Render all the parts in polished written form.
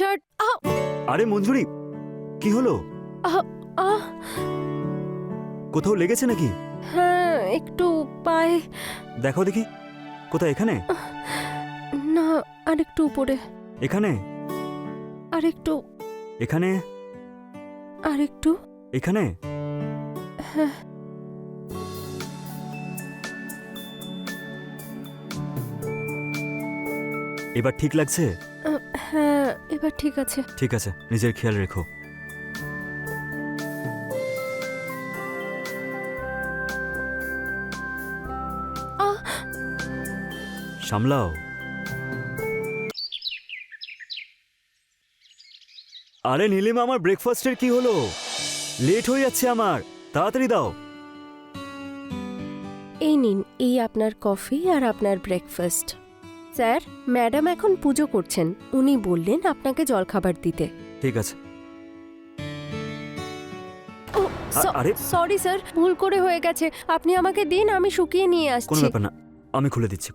Shirt. আরে মঞ্জুরি, কি হলো? কোথাও লেগেছে নাকি? হ্যাঁ, একটু পায়ে। দেখো দেখি, কোথায়? এখানে? না, আরেকটু উপরে। এখানে? আরেকটু। এখানে? আরেকটু। এখানে? হ্যাঁ। এবার ঠিক লাগছে? হ্যাঁ, এবার ঠিক আছে। ঠিক আছে, নিজের খেয়াল রেখো। সামলাও। আরে নীলিমা, আমার ব্রেকফাস্টের কি হলো? লেট হয়ে যাচ্ছে আমার, তাড়াতাড়ি দাও। এই নিন, এই আপনার কফি আর আপনার ব্রেকফাস্ট। স্যার, ম্যাডাম এখন পুজো করছেন, উনি বললেন আপনাকে জলখাবার দিতে। ঠিক আছে। ও, আরে সরি স্যার, ভুল করে হয়ে গেছে। আপনি আমাকে দিন, আমি শুকিয়ে নিয়ে কোনো আসছি। ব্যাপার না, আমি খুলে দিচ্ছি।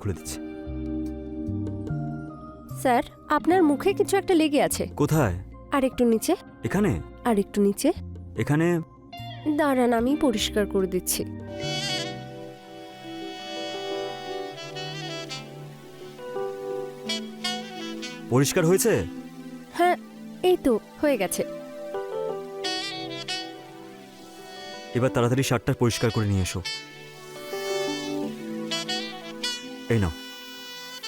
স্যার, আপনার মুখে কিছু একটা লেগে আছে। কোথায়? আর একটু নিচে। এখানে? আর একটু নিচে। এখানে? দাঁড়ান, আমি পরিষ্কার করে দিচ্ছি। পরিষ্কার হয়েছে? হ্যাঁ, এই তো হয়ে গেছে। এবার তাড়াতাড়ি শার্টটা পরিষ্কার করে নিয়ে এসো। এই নাও।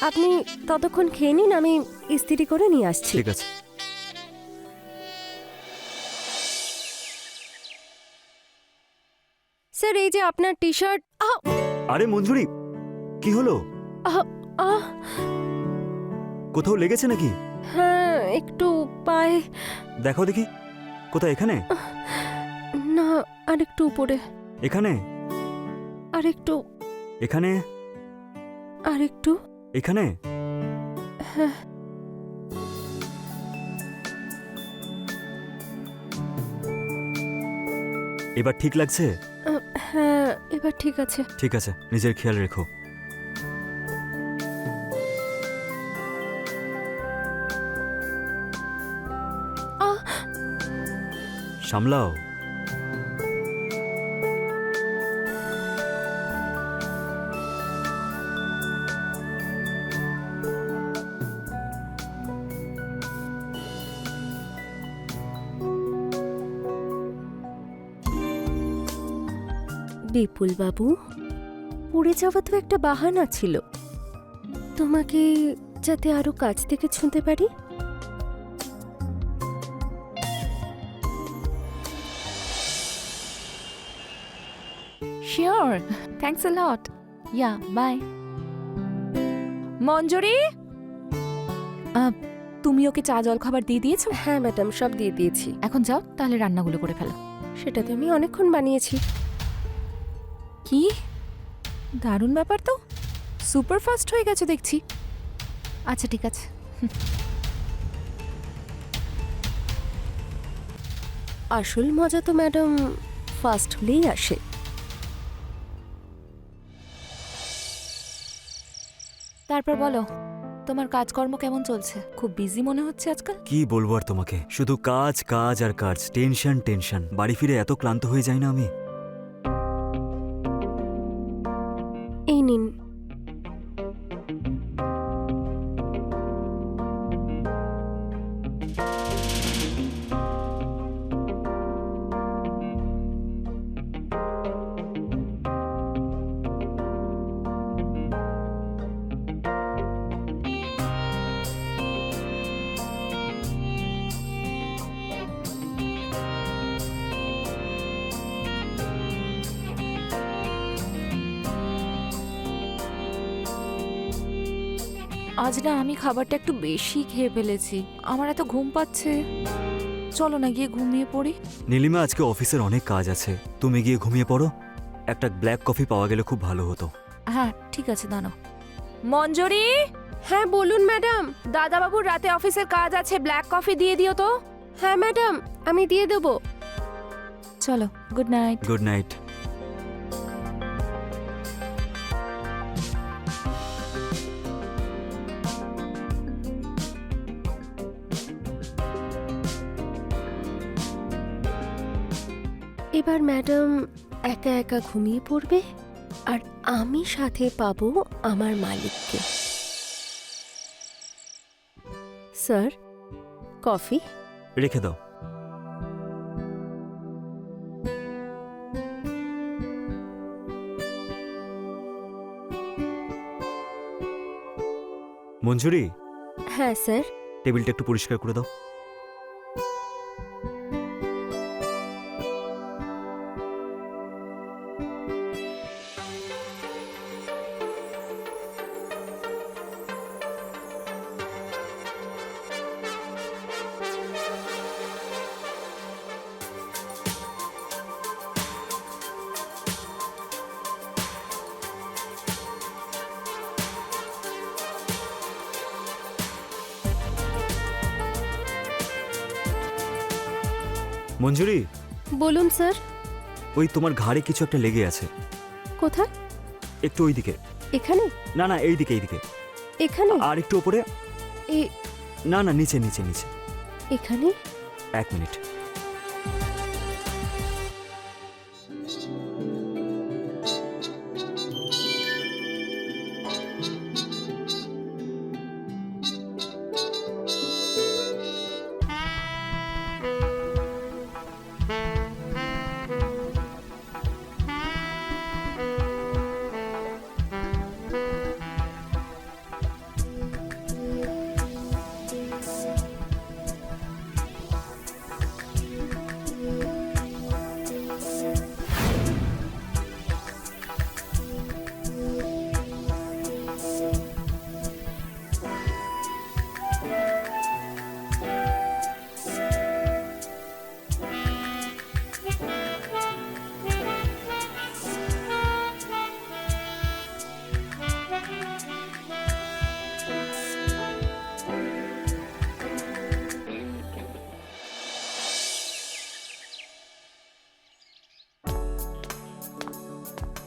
আপনি ততক্ষণ খেয়ে নিন, আমি ইস্ত্রি করে নিয়ে আসছি। ঠিক আছে। স্যার, এই যে আপনার টি শার্ট। আরে মঞ্জুরি, কি হলো? কোথাও লেগেছে নাকি? হ্যাঁ, একটু পায়ে। দেখো দেখি, কোথায়? এখানে? না, আরেকটু উপরে। এখানে? আরেকটু। এখানে? আরেকটু। এখানে? হ্যাঁ। এবার ঠিক লাগছে? হ্যাঁ, এবার ঠিক আছে। ঠিক আছে, নিজের খেয়াল রেখো। সামলাও। বিপুল বাবু, পড়ে যাওয়া তো একটা বাহানা ছিল, তোমাকে যাতে আরো কাছ থেকে ছুঁতে পারি। Sure. Thanks a lot. Yeah, bye. মঞ্জুরি, তুমি ওকে চা জল খাবার দিয়ে দিয়েছো? হ্যাঁ ম্যাডাম, সব দিয়ে দিয়েছি। এখন যাও তাহলে রান্নাগুলো করে ফেলো। সেটা তো আমি অনেকক্ষণ বানিয়েছি। কি দারুণ ব্যাপার তো, সুপার ফাস্ট হয়ে গেছে দেখছি। আচ্ছা ঠিক আছে। আসল মজা তো ম্যাডাম ফার্স্ট হলেই আসে। তারপর বলো, তোমার কাজকর্ম কেমন চলছে? খুব বিজি মনে হচ্ছে আজকাল। কি বলবো আর তোমাকে, শুধু কাজ কাজ আর কাজ, টেনশন টেনশন। বাড়ি ফিরে এত ক্লান্ত হয়ে যাই না আমি। এই নিন। আজ না আমি খাবারটা একটু বেশি খেয়ে ফেলেছি, আমার এত ঘুম পাচ্ছে। চলো না গিয়ে ঘুমিয়ে পড়ি। নীলিমা, আজকে অফিসের অনেক কাজ আছে, তুমি গিয়ে ঘুমিয়ে পড়ো। একটা ব্ল্যাক কফি পাওয়া গেলে খুব ভালো হতো। হ্যাঁ ঠিক আছে, দাঁড়াও। মঞ্জুরি, হ্যাঁ বলুন ম্যাডাম। দাদাবাবুর রাতে অফিসের কাজ আছে, ব্ল্যাক কফি দিয়ে দিও তো। হ্যাঁ ম্যাডাম, আমি দিয়ে দেবো। চলো, গুড নাইট। Good night. এবার ম্যাডাম একা একা ঘুমিয়ে পড়বে আর আমি সাথে পাবো আমার মালিককে। Sir, coffee? রেখে দাও। মঞ্জুরি, হ্যাঁ স্যার। টেবিলটা একটু পরিষ্কার করে দাও। মঞ্জুরি, বলুন স্যার। ওই তোমার ঘাড়ে কিছু একটা লেগে আছে। কোথায়? একটু ওইদিকে। এখানে? না না, এইদিকে এইদিকে। এখানে? আর একটু ওপরে। এ- না না, নিচে নিচে নিচে। এখানে? 1 minute.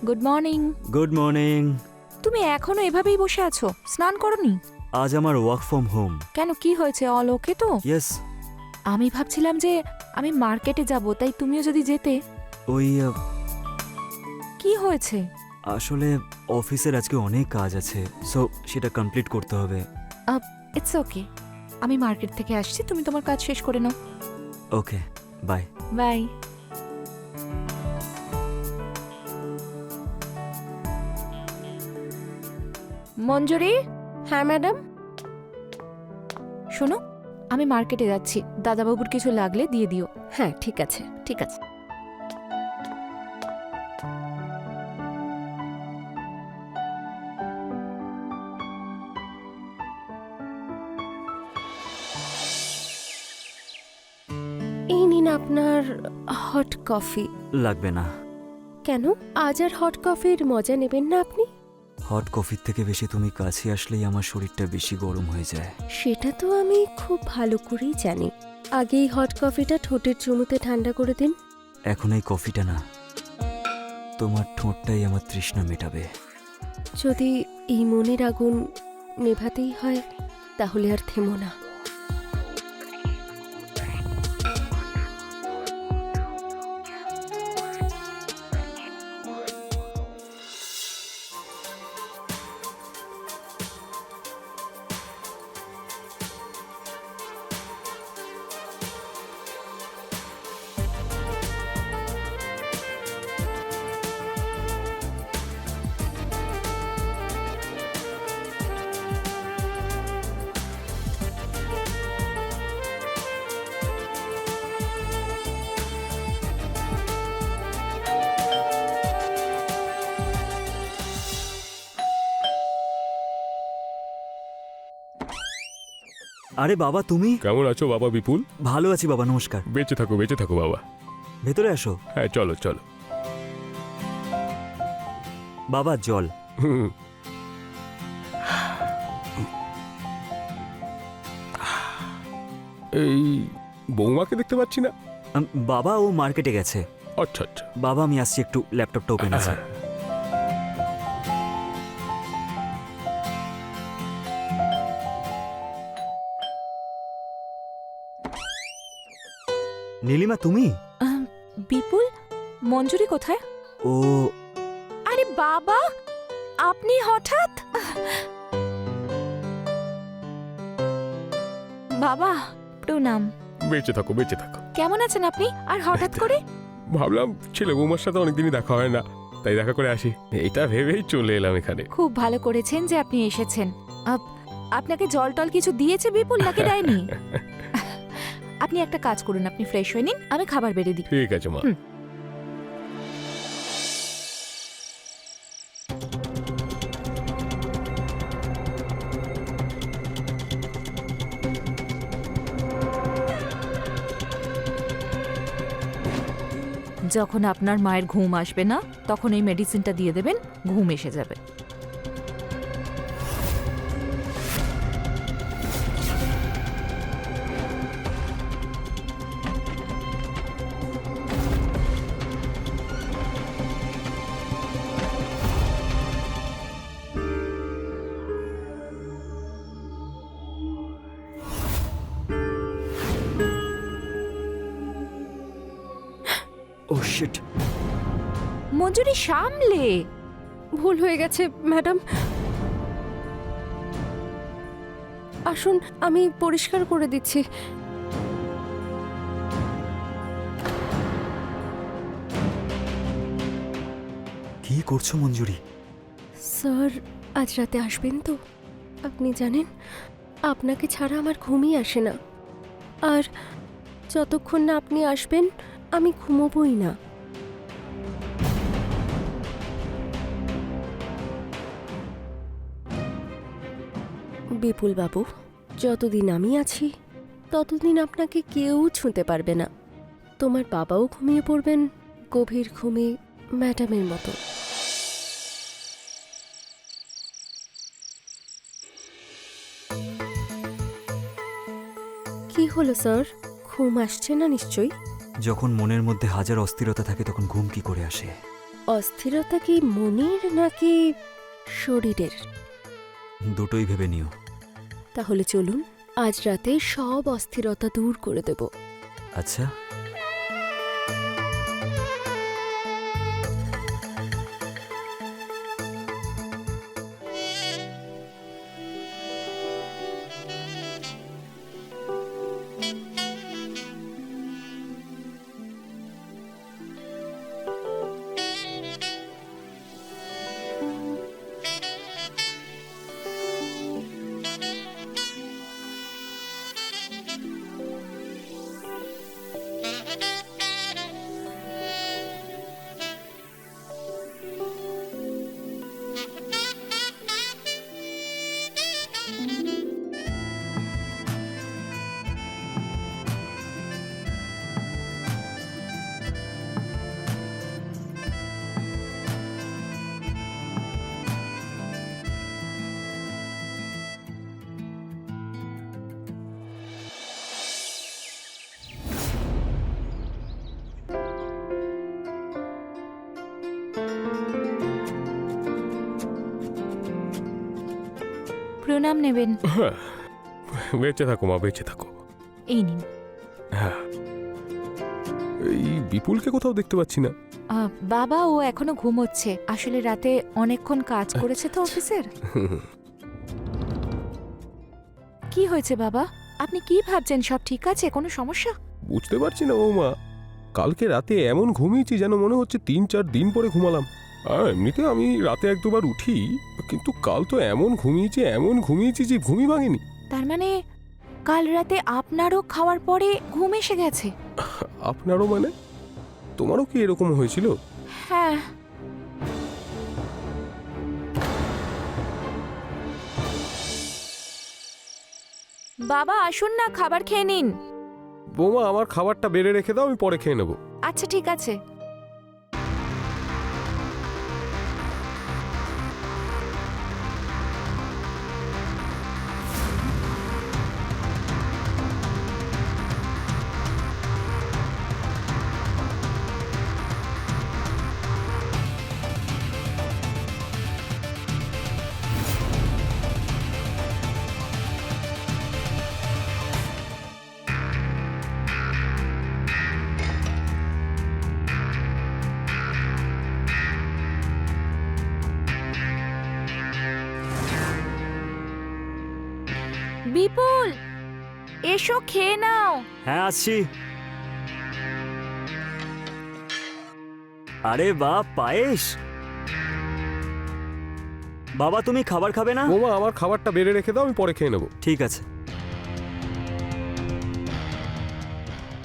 Good morning. Good morning. তুমি এখনো এভাবেই বসে আছো? স্নান করনি? আজ আমার ওয়ার্ক ফ্রম হোম। কেন, কি হয়েছে? অল ওকে তো? ইয়েস। আমি ভাবছিলাম যে আমি মার্কেটে যাব, তাই তুমিও যদি যেতে। ওই কি হয়েছে? আসলে অফিসের আজকে অনেক কাজ আছে, সো সেটা কমপ্লিট করতে হবে। ইটস ওকে, আমি মার্কেট থেকে আসছি, তুমি তোমার কাজ শেষ করে নাও। ওকে, বাই। বাই। মঞ্জুরি, হ্যাঁ ম্যাডাম। শোনো, আমি মার্কেটে যাচ্ছি, দাদাবাবুর কিছু লাগলে দিয়ে দিও। হ্যাঁ ঠিক আছে, ঠিক আছে। এই নিন আপনার হট কফি। লাগবে না। কেন, আজ আর হট কফির মজা নেবেন না আপনি? হট কফির থেকে বেশি তুমি কাছে আসলেই আমার শরীরটা বেশি গরম হয়ে যায়। সেটা তো আমি খুব ভালো করেই জানি। আগে এই হট কফিটা ঠোঁটের চুমুতে ঠান্ডা করে দিন। এখন এই কফিটা না, তোমার ঠোঁটটাই আমার তৃষ্ণা মেটাবে। যদি এই মনের আগুন নেভাতেই হয় তাহলে আর থেমো না। আরে বাবা, তুমি? কেমন আছো বাবা বিপুল? ভালো আছি বাবা, নমস্কার। বেঁচে থাকো বাবা। ভেতরে আসো। হ্যাঁ, চলো চলো। বাবা, জল। হুম। এই বৌমাকে দেখতে পাচ্ছি না। বাবা, ও মার্কেটে গেছে। আচ্ছা আচ্ছা। বাবা, আমি আসছি, একটু ল্যাপটপটা ওপেন আছে। নীলিমা, তুমি? বিপুল, মঞ্জুরি কোথায়? ও আরে বাবা, আপনি হঠাৎ? বাবা প্রণাম। বেঁচে থাকো, বেঁচে থাকো। কেমন আছেন আপনি? আর হঠাৎ করে? ভাবলাম ছেলে বৌমার সাথে অনেকদিনই দেখা হয় না, তাই দেখা করে আসি, এটা ভেবেই চলে এলাম এখানে। খুব ভালো করেছেন যে আপনি এসেছেন। আপনাকে জল টল কিছু দিয়েছে বিপুল নাকি দেয়নি? আপনি একটা কাজ করুন, আপনি ফ্রেশ হয়ে নিন, আমি খাবার বেড়ে দিই। ঠিক আছে মা। যখন আপনার মায়ের ঘুম আসবে না তখন এই মেডিসিনটা দিয়ে দেবেন, ঘুম এসে যাবে। ও শিট। মঞ্জুরি সামলে। ভুল হয়ে গেছে ম্যাডাম, আসুন আমি পরিষ্কার করে দিচ্ছি। কি করছো মঞ্জুরি? স্যার আজ রাতে আসবেন তো? আপনি জানেন আপনাকে ছাড়া আমার ঘুমই আসে না, আর যতক্ষণ না আপনি আসবেন আমি ঘুমোবই না। বিপুল বাবু, যতদিন আমি আছি ততদিন আপনাকে কেউ ছুঁতে পারবে না। তোমার বাবাও ঘুমিয়ে পড়বেন গভীর ঘুমে ম্যাডামের মতো। কি হলো স্যার, ঘুম আসছে না নিশ্চয়ই? যখন মনের মধ্যে হাজার অস্থিরতা থাকে তখন ঘুম কি করে আসে? অস্থিরতা কি মনের নাকি শরীরের? দুটোই ভেবে নিও। তাহলে চলুন আজ রাতে সব অস্থিরতা দূর করে দেব। আচ্ছা, প্রণাম নেবেন। হ্যাঁ, বেঁচে থাকো মা, বেঁচে থাকো। এই নিন। হ্যাঁ, এই বিপুলকে কোথাও দেখতে পাচ্ছি না। বাবা ও এখনো ঘুমোচ্ছে, আসলে রাতে অনেকক্ষণ কাজ করেছে তো অফিসের। কি হয়েছে বাবা, আপনি কি ভাবছেন? সব ঠিক আছে? কোনো সমস্যা? বুঝতে পারছি না বৌমা, কালকে রাতে এমন ঘুমিয়েছি যেন মনে হচ্ছে ৩-৪ দিন পরে ঘুমালাম। আর এমনিতে আমি রাতে ১-২বার উঠি, কিন্তু কাল তো এমন ঘুমিয়েছি যে ঘুমই ভাঙেনি। তার মানে কাল রাতে আপনারও খাওয়ার পরে ঘুম এসে গেছে? আপনারও মানে? তোমারও কি এরকম হয়েছিল? হ্যাঁ। বাবা আসুন না, খাবার খেয়ে নিন। বৌমা, আমার খাবারটা বেড়ে রেখে দাও, আমি পরে খেয়ে নেবো। আচ্ছা ঠিক আছে। বিপুল, এসো খেয়ে নাও। হ্যাঁ আসছি। আরে বাহ, পায়েস। বাবা তুমি খাবার খাবে না? বৌমা আমার খাবারটা বেড়ে রেখে দাও, আমি পরে খেয়ে নেবো। ঠিক আছে।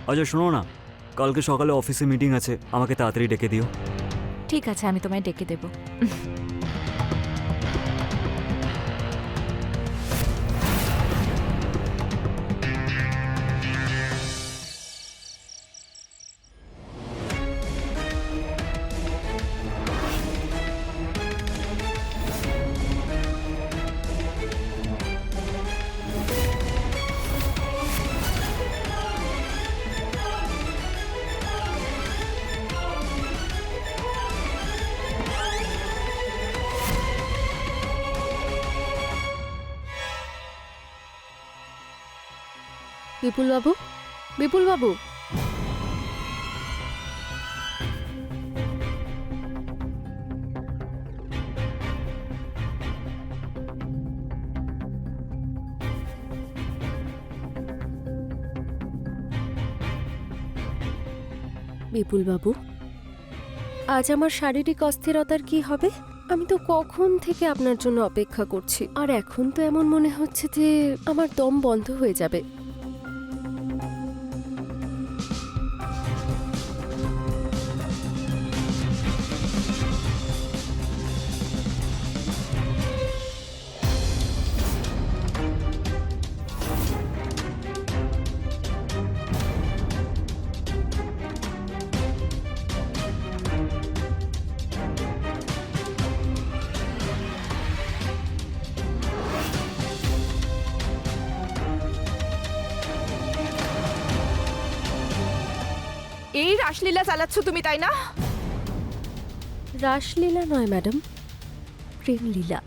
আচ্ছা শোনো না, কালকে সকালে অফিসে মিটিং আছে, আমাকে তাড়াতাড়ি ডেকে দিও। ঠিক আছে, আমি তোমায় ডেকে দেবো। বিপুল বাবু, বিপুল বাবু, বিপুল বাবু, আজ আমার শারীরিক অস্থিরতার কি হবে? আমি তো কখন থেকে আপনার জন্য অপেক্ষা করছি, আর এখন তো এমন মনে হচ্ছে যে আমার দম বন্ধ হয়ে যাবে। এই রাসলীলা চালাচ্ছ তুমি, তাই না? রাসলীলা নয় ম্যাডাম, প্রেমলীলা।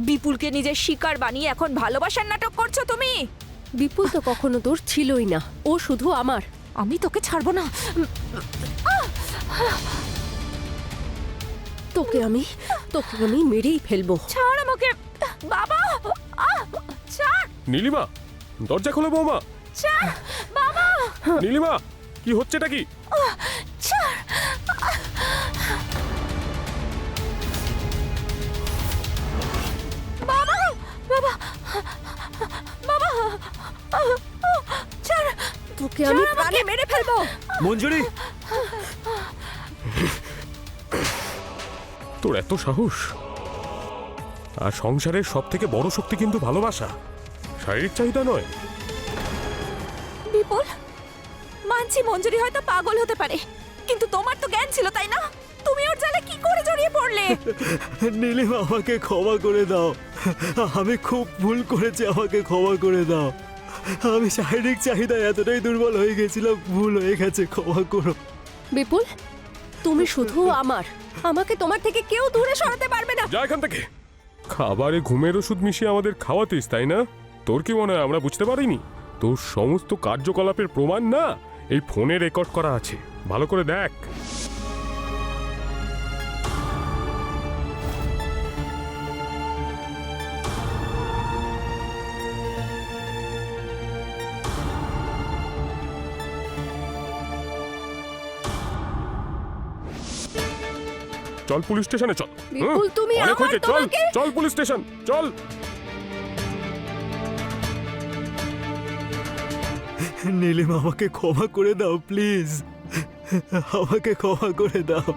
বিপুলকে নিজের শিকার বানিয়ে এখন ভালোবাসার নাটক করছো তুমি। বিপুল তো কখনো তোর ছিলই না, ও শুধু আমার। আমি তোকে ছাড়বো না। তোকে আমি মেরেই ফেলবো। ছাড় আমাকে বাবা। ছাড়, নীলিমা, দরজা খোলো বৌমা। ছাড় বাবা। নীলিমা, কি হচ্ছেটা কি? ছাড়। বাবা, বাবা, বাবা, ছাড়। তোকে আমি প্রাণে মেরে ফেলবো। মঞ্জুরি, তোর এত সাহস! আর সংসারের সব থেকে বড় শক্তি কিন্তু ভালোবাসা, শারীরিক চাহিদা নয়। বিপুল, মানছি মঞ্জুরি হয়তো পাগল হতে পারে, কিন্তু তোমার তো জ্ঞান ছিল, তাই না? তুমি ওর জালে কি করে জড়িয়ে পড়লে? নীলিমা আমাকে ক্ষমা করে দাও, আমি খুব ভুল করেছি, আমাকে ক্ষমা করে দাও। আমি শারীরিক চাহিদায় এতটাই দুর্বল হয়ে গেছিলাম, ভুল হয়ে গেছে, ক্ষমা করো। বিপুল, তুমি শুধু আমার, আমাকে তোমার থেকে কেউ দূরে সরাতে পারবে না। যা এখান থেকে। খাবারে ঘুমের ওষুধ মিশিয়ে আমাদের খাওয়াতিস, তাই না? তোর কি মনে হয় আমরা বুঝতে পারিনি? তোর সমস্ত কার্যকলাপের প্রমাণ না এই ফোনে রেকর্ড করা আছে, ভালো করে দেখ। চল পুলিশ স্টেশনে চল। বিপুল, তুমি অনেক আমার, হয়েছে, চল তোমাকে- চল পুলিশ স্টেশন চল। নীলিমা আমাকে ক্ষমা করে দাও প্লিজ, আমাকে ক্ষমা করে দাও।